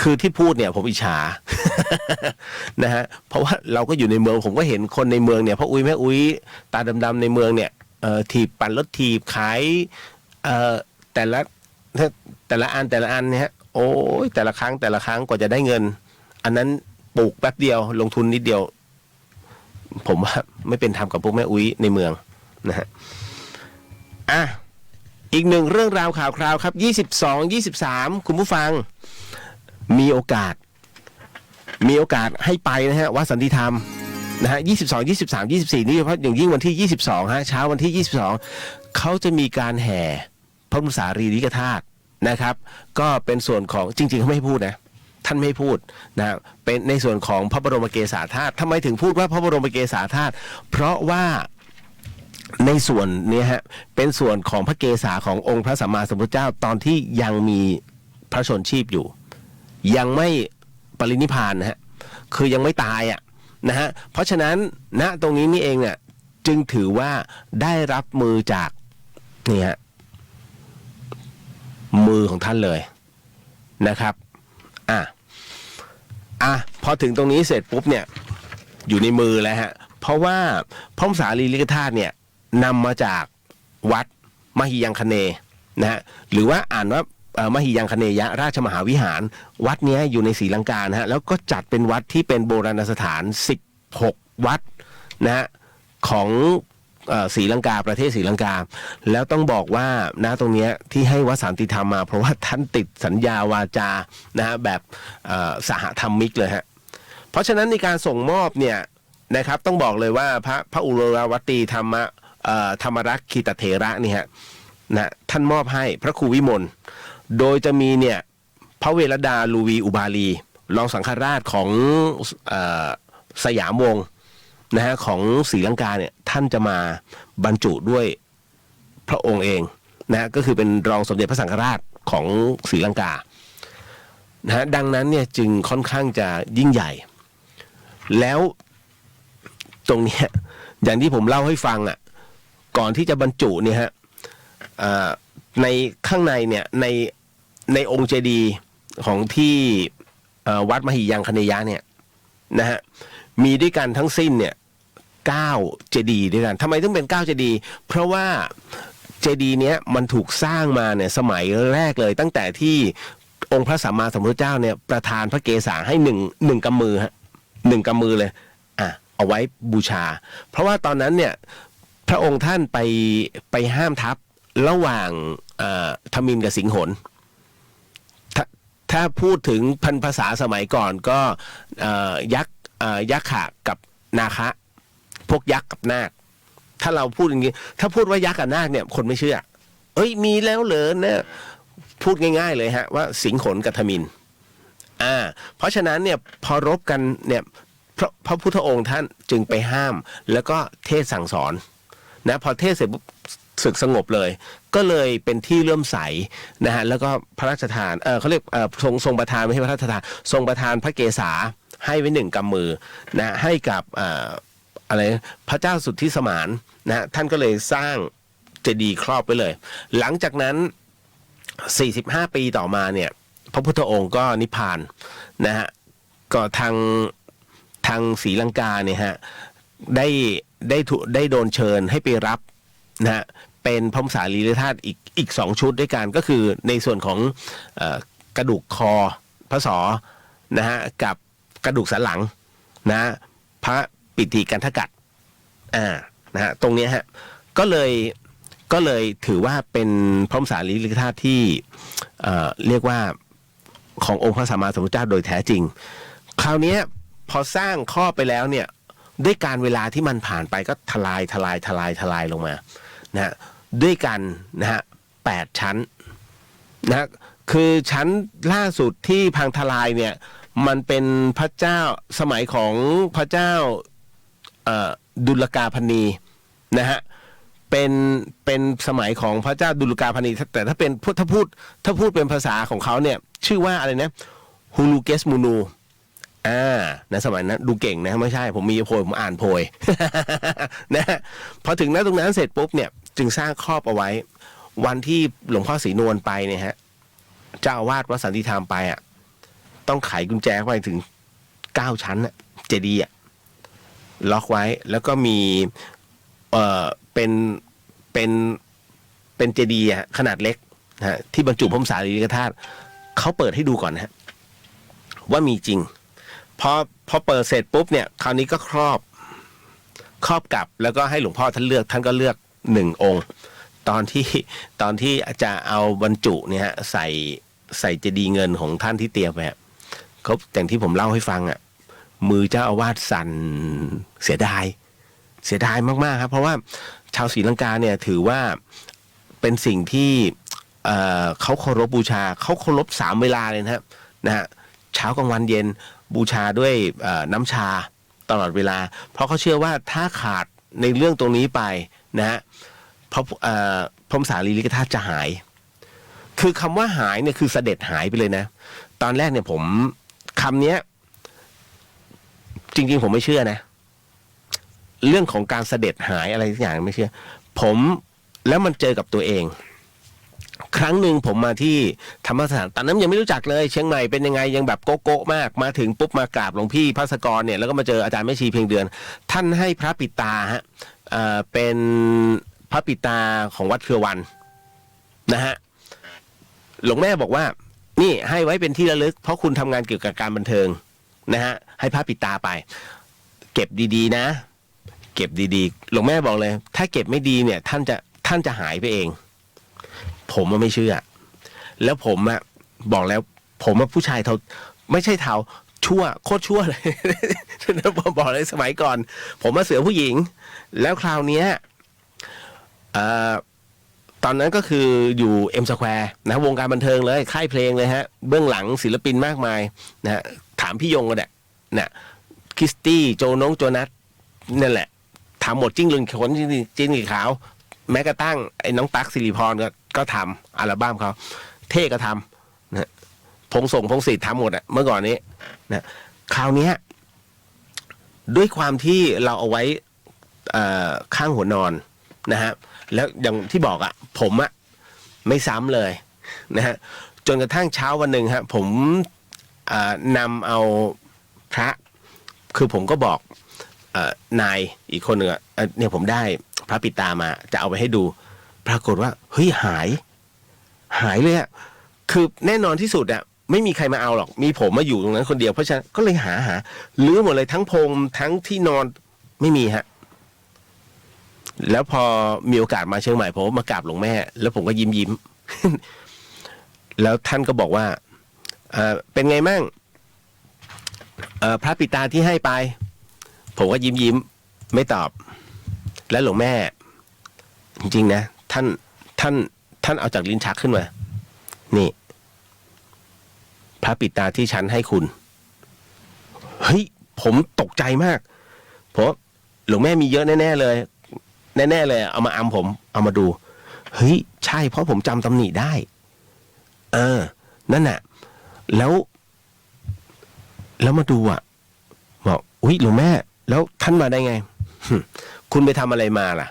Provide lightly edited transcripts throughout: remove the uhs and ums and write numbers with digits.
คือที่พูดเนี่ยผมอิจฉา นะฮะเพราะว่าเราก็อยู่ในเมืองผมก็เห็นคนในเมืองเนี่ยพ่ออุ้ยแม่อุ้ยตาดำๆในเมืองเนี่ยถีบปั่นรถถีบขายแต่ละอันเนี่ยฮะโอ้ยแต่ละครั้งกว่าจะได้เงินอันนั้นปลูกแป๊บเดียวลงทุนนิดเดียวผมว่าไม่เป็นธรรมกับพวกแม่อุ้ยในเมืองนะฮะอีกหนึ่งเรื่องราวข่าวคราวครับ22-23คุณผู้ฟังมีโอกาสให้ไปนะฮะวัดสันติธรรมนะฮะ22-23-24นี่เฉพาะอย่างยิ่งวันที่22ฮะเช้าวันที่22เขาจะมีการแห่พระบรมสารีริกธาตุนะครับก็เป็นส่วนของจริงๆเขาไม่ให้พูดนะท่านไม่ให้พูดนะเป็นในส่วนของพระบรมเกศาธาตุทำไมถึงพูดว่าพระบรมเกศาธาตุเพราะว่าในส่วนนี้ฮะเป็นส่วนของพระเกศาขององค์พระสัมมาสัมพุทธเจ้าตอนที่ยังมีพระชนชีพอยู่ยังไม่ปรินิพพานนะฮะคือยังไม่ตายนะฮะเพราะฉะนั้นณตรงนี้นี่เองเนี่ยจึงถือว่าได้รับมือจากนี่ฮะมือของท่านเลยนะครับพอถึงตรงนี้เสร็จปุ๊บเนี่ยอยู่ในมือแล้วฮะเพราะว่าพระบรมสารีริกธาตุเนี่ยนำมาจากวัดมหิยังคเนนะฮะหรือว่าอ่านว่ามหิยังคเนยะราชมหาวิหารวัดนี้อยู่ในศรีลังกานะฮะแล้วก็จัดเป็นวัดที่เป็นโบราณสถาน16วัดนะฮะของศรีลังกาประเทศศรีลังกาแล้วต้องบอกว่านะตรงนี้ที่ให้วัดสันติธรรมมาเพราะว่าท่านติดสัญญาวาจานะฮะแบบสหธรรมิกเลยฮะเพราะฉะนั้นในการส่งมอบเนี่ยนะครับต้องบอกเลยว่าพระอุรวัตตีธรรมรักษ์คีตเถระนี่ฮะนะท่านมอบให้พระครูวิมลโดยจะมีเนี่ยพระเวรดาลูวีอุบาลีรองสังฆราชของสยามวงศ์นะฮะของศรีลังกาเนี่ยท่านจะมาบรรจุด้วยพระองค์เองนะก็คือเป็นรองสมเด็จพระสังฆราชของศรีลังกานะฮะดังนั้นเนี่ยจึงค่อนข้างจะยิ่งใหญ่แล้วตรงนี้อย่างที่ผมเล่าให้ฟังก่อนที่จะบรรจุเนี่ยฮะในข้างในเนี่ยในองค์เจดีย์ของที่วัดมหิยังคเนยะเนี่ยนะฮะมีด้วยกันทั้งสิ้นเนี่ย9เจดีย์ด้วยกันทำไมต้องเป็น9เจดีย์เพราะว่าเจดีย์เนี้ยมันถูกสร้างมาเนี่ยสมัยแรกเลยตั้งแต่ที่องค์พระสัมมาสัมพุทธเจ้าเนี่ยประทานพระเกศาให้หนึ่งกำมือฮะ1 กำมือเลยเอาไว้บูชาเพราะว่าตอนนั้นเนี่ยพระองค์ท่านไปห้ามทัพระหว่างทมิฬกับสิงหนถ้าพูดถึงพันภาษาสมัยก่อนก็ยักษ์ขะกับนาคะพวกยักษ์กับนาคถ้าเราพูดอย่างนี้ถ้าพูดว่ายักษ์กับนาคเนี่ยคนไม่เชื่อมีแล้วเหรอเนี่ยพูดง่ายๆเลยฮะว่าสิงหนกับทมิฬเพราะฉะนั้นเนี่ยพอรบกันเนี่ยพระพุทธองค์ท่านจึงไปห้ามแล้วก็เทศสั่งสอนนะพอเทศเสร็จศึกสงบเลยก็เลยเป็นที่เลื่อมใสนะฮะแล้วก็พระราชทานเขาเรียกทรงประทานไม่ใช่พระราชทานทรงประทานพระเกศาให้ไว้1 กำมือนะให้กับอะไรพระเจ้าสุทธิสมานนะท่านก็เลยสร้างเจดีย์ครอบไว้เลยหลังจากนั้น45 ปีต่อมาเนี่ยพระพุทธองค์ก็นิพพานนะฮะก็ทางศรีลังกาเนี่ยฮะได้โดนเชิญให้ไปรับนะฮะเป็นพระบรมสารีริกธาตุอีก2 ชุดด้วยกันก็คือในส่วนของกระดูกคอพระศอนะฮะกับกระดูกสันหลังนะพระปิติกันทกัตนะฮะตรงนี้ฮะก็เลยถือว่าเป็นพระบรมสารีริกธาตุที่เรียกว่าขององค์พระสัมมาสัมพุทธเจ้าโดยแท้จริงคราวนี้พอสร้างข้อไปแล้วเนี่ยด้วยการเวลาที่มันผ่านไปก็ทลายลงมานะด้วยกันนะฮะ8 ชั้นนะคือชั้นล่าสุดที่พังทลายเนี่ยมันเป็นพระเจ้าสมัยของพระเจ้าดุลกาพนีนะฮะเป็นสมัยของพระเจ้าดุลกาพนีแต่ถ้าพูดเป็นภาษาของเขาเนี่ยชื่อว่าอะไรนะฮูลูเกสมูนูในสมัยนั้นดูเก่งนะไม่ใช่ผมมีโพยผมอ่านโพย นะพอถึงนั้นตรงนั้นเสร็จปุ๊บเนี่ยจึงสร้างครอบเอาไว้วันที่หลวงพ่อศรีนวลไปเนี่ยฮะเจ้าอาวาสวัดสันติธรรมไป ต้องไขกุญแจเข้าไปถึง9 ชั้นอะเจดีย์อะล็อกไว้แล้วก็มีเป็นเป็นเจดีย์อะขนาดเล็กนะฮะที่บรรจุพระมหาสารีริกธาตุเขาเปิดให้ดูก่อนนะฮะว่ามีจริงพอเปิดเสร็จปุ๊บเนี่ยคราวนี้ก็ครอบกลับแล้วก็ให้หลวงพ่อท่านเลือกท่านก็เลือก1 องค์ตอนที่จะเอาบรรจุเนี่ยฮะใส่เจดีย์เงินของท่านที่เตรียมไว้เขาอย่างที่ผมเล่าให้ฟังอ่ะมือเจ้าอาวาสสั่นเสียดายมากๆครับเพราะว่าชาวศรีลังกาเนี่ยถือว่าเป็นสิ่งที่เขาเคารพบูชาเขาเคารพ3 เวลาเลยนะฮะเช้ากลางวันเย็นบูชาด้วยน้ำชาตลอดเวลาเพราะเขาเชื่อว่าถ้าขาดในเรื่องตรงนี้ไปนะฮะพระมหาสารีริกธาตุจะหายคือคำว่าหายเนี่ยคือเสด็จหายไปเลยนะตอนแรกเนี่ยผมคำเนี้ยจริงๆผมไม่เชื่อนะเรื่องของการเสด็จหายอะไรทุกอย่างไม่เชื่อผมแล้วมันเจอกับตัวเองครั้งหนึ่งผมมาที่ธรรมสถานตอนนั้นยังไม่รู้จักเลยเชียงใหม่เป็นยังไงยังแบบโก๊ะมากมาถึงปุ๊บมากราบหลวงพี่ภัสกรเนี่ยแล้วก็มาเจออาจารย์แม่ชีเพียงเดือนท่านให้พระปิดตาฮะเป็นพระปิดตาของวัดเครือวันนะฮะหลวงแม่บอกว่านี่ให้ไว้เป็นที่ระลึกเพราะคุณทำงานเกี่ยวกับการบันเทิงนะฮะให้พระปิดตาไปเก็บดีๆนะเก็บดีๆหลวงแม่บอกเลยถ้าเก็บไม่ดีเนี่ยท่านจะหายไปเองผมไม่เชื่อแล้วผมบอกแล้วผมผู้ชายเทาไม่ใช่เทาชั่วโคตรชั่วเลย บอกเลยสมัยก่อนผมเสือผู้หญิงแล้วคราวนี้ตอนนั้นก็คืออยู่เอ็มสแควร์นะวงการบันเทิงเลยค่ายเพลงเลยฮะเบื้องหลังศิลปินมากมายนะฮะถามพี่ยงก็ได้นะคริสตี้โจนัสนั่นแหละทำหมดจิ้งลึงขนจิ้งหรีดขาวแม้กระทั่งไอ้น้องตั๊กสิริพรก็ทำอัลบั้มเขาเท่ก็ทำนะพงศิษฐ์ทำหมดอะเมื่อก่อนนี้นะคราวนี้ด้วยความที่เราเอาไว้ข้างหัวนอนนะฮะแล้วอย่างที่บอกอะผมไม่ซ้ำเลยนะฮะจนกระทั่งเช้าวันหนึ่งฮะผมนำเอาพระคือผมก็บอกนายอีกคนหนึ่งเนี่ยผมได้พระปิดตามาจะเอาไปให้ดูปรากฏว่าเฮ้ยหายเลยอะคือแน่นอนที่สุดอะไม่มีใครมาเอาหรอกมีผมมาอยู่ตรงนั้นคนเดียวเพราะฉะนั้นก็เลยหาลื้อหมดเลยทั้งพรมทั้งที่นอนไม่มีฮะแล้วพอมีโอกาสมาเชียงใหม่ผมมากราบหลวงแม่แล้วผมก็ยิ้ม แล้วท่านก็บอกว่าเป็นไงมั่งพระปิดตาที่ให้ไปผมก็ยิ้มไม่ตอบแล้วหลวงแม่จริงๆนะท่านเอาจากลิ้นชักขึ้นมานี่พระปิดตาที่ฉันให้คุณเฮ้ยผมตกใจมากเพราะหลวงแม่มีเยอะแน่ๆเลยเอามาผมเอามาดูเฮ้ยใช่เพราะผมจำตำหนิได้นั่นน่ะแล้วมาดูบอกอุ้ยหลวงแม่แล้วท่านมาได้ไง คุณไปทำอะไรมาล่ะ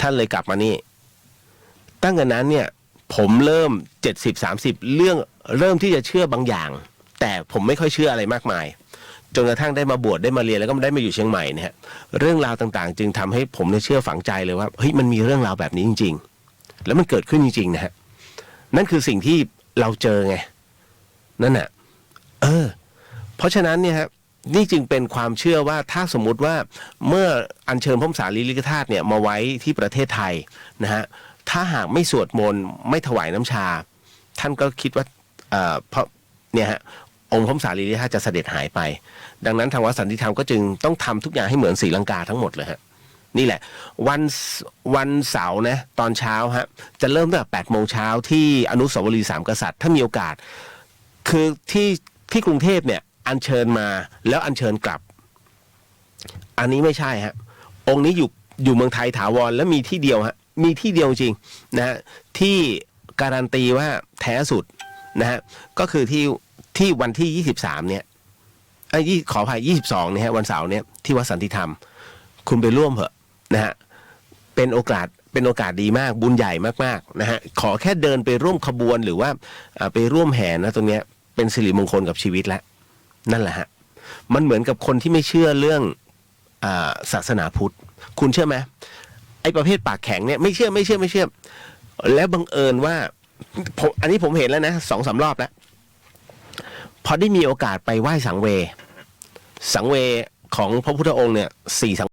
ท่านเลยกลับมานี่ตั้งแต่นั้นเนี่ยผมเริ่ม70-30เริ่มที่จะเชื่อบางอย่างแต่ผมไม่ค่อยเชื่ออะไรมากมายจนกระทั่งได้มาบวชได้มาเรียนแล้วก็ได้มาอยู่เชียงใหม่เนี่ยเรื่องราวต่างๆจึงทำให้ผมเชื่อฝังใจเลยว่าเฮ้ยมันมีเรื่องราวแบบนี้จริงๆแล้วมันเกิดขึ้นจริงๆนะฮะนั่นคือสิ่งที่เราเจอไงนั่นน่ะเพราะฉะนั้นเนี่ยครับนี่จึงเป็นความเชื่อว่าถ้าสมมุติว่าเมื่ออัญเชิญพระมหาสารีริกธาตุเนี่ยมาไว้ที่ประเทศไทยนะฮะถ้าหากไม่สวดมนต์ไม่ถวายน้ำชาท่านก็คิดว่าเพราะเนี่ยฮะองค์พระมหาสารีริกธาตุจะเสด็จหายไปดังนั้นทางวัดสันติธรรมก็จึงต้องทำทุกอย่างให้เหมือนศรีลังกาทั้งหมดเลยฮะนี่แหละวันเสาร์นะตอนเช้าฮะจะเริ่มตั้งแต่8 โมงเช้าที่อนุสาวรีย์3 กษัตริย์ถ้ามีโอกาสคือที่กรุงเทพเนี่ยอัญเชิญมาแล้วอัญเชิญกลับอันนี้ไม่ใช่ฮะองค์นี้อยู่เมืองไทยถาวรและมีที่เดียวฮะมีที่เดียวจริงนะฮะที่การันตีว่าแท้สุดนะฮะก็คือที่วันที่23เนี่ยขออภัย22เนี่ยฮะวันเสาร์เนี่ยที่วัดสันติธรรมคุณไปร่วมเถอะนะฮะเป็นโอกาสดีมากบุญใหญ่มากๆนะฮะขอแค่เดินไปร่วมขบวนหรือว่าไปร่วมแห่นะตรงเนี้ย เป็นสิริมงคลกับชีวิตแล้วนั่นแหละฮะมันเหมือนกับคนที่ไม่เชื่อเรื่องศาสนาพุทธคุณเชื่อไหมไอ้ประเภทปากแข็งเนี่ยไม่เชื่อแล้วบังเอิญว่าอันนี้ผมเห็นแล้วนะ2-3 รอบแล้วพอได้มีโอกาสไปไหว้สังเวยของพระพุทธองค์เนี่ย4 สัง